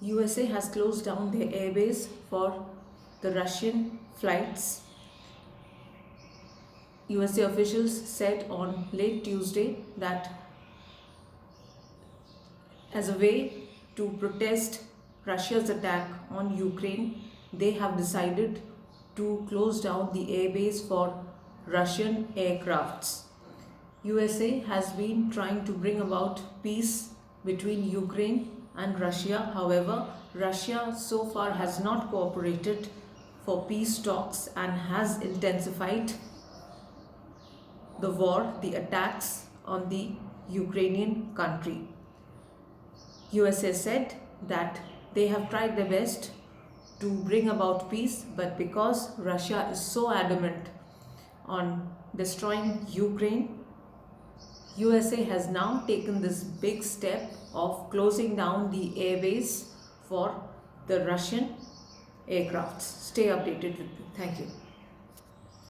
USA has closed down their airbase for the Russian flights. USA officials said on late Tuesday that as a way to protest Russia's attack on Ukraine, they have decided to close down the airbase for Russian aircrafts. USA has been trying to bring about peace between Ukraine and Russia. However, Russia so far has not cooperated for peace talks and has intensified the war, the attacks on the Ukrainian country. USA said that they have tried their best to bring about peace, but because Russia is so adamant on destroying Ukraine, USA has now taken this big step of closing down the airbase for the Russian aircrafts. Stay updated with me. Thank you.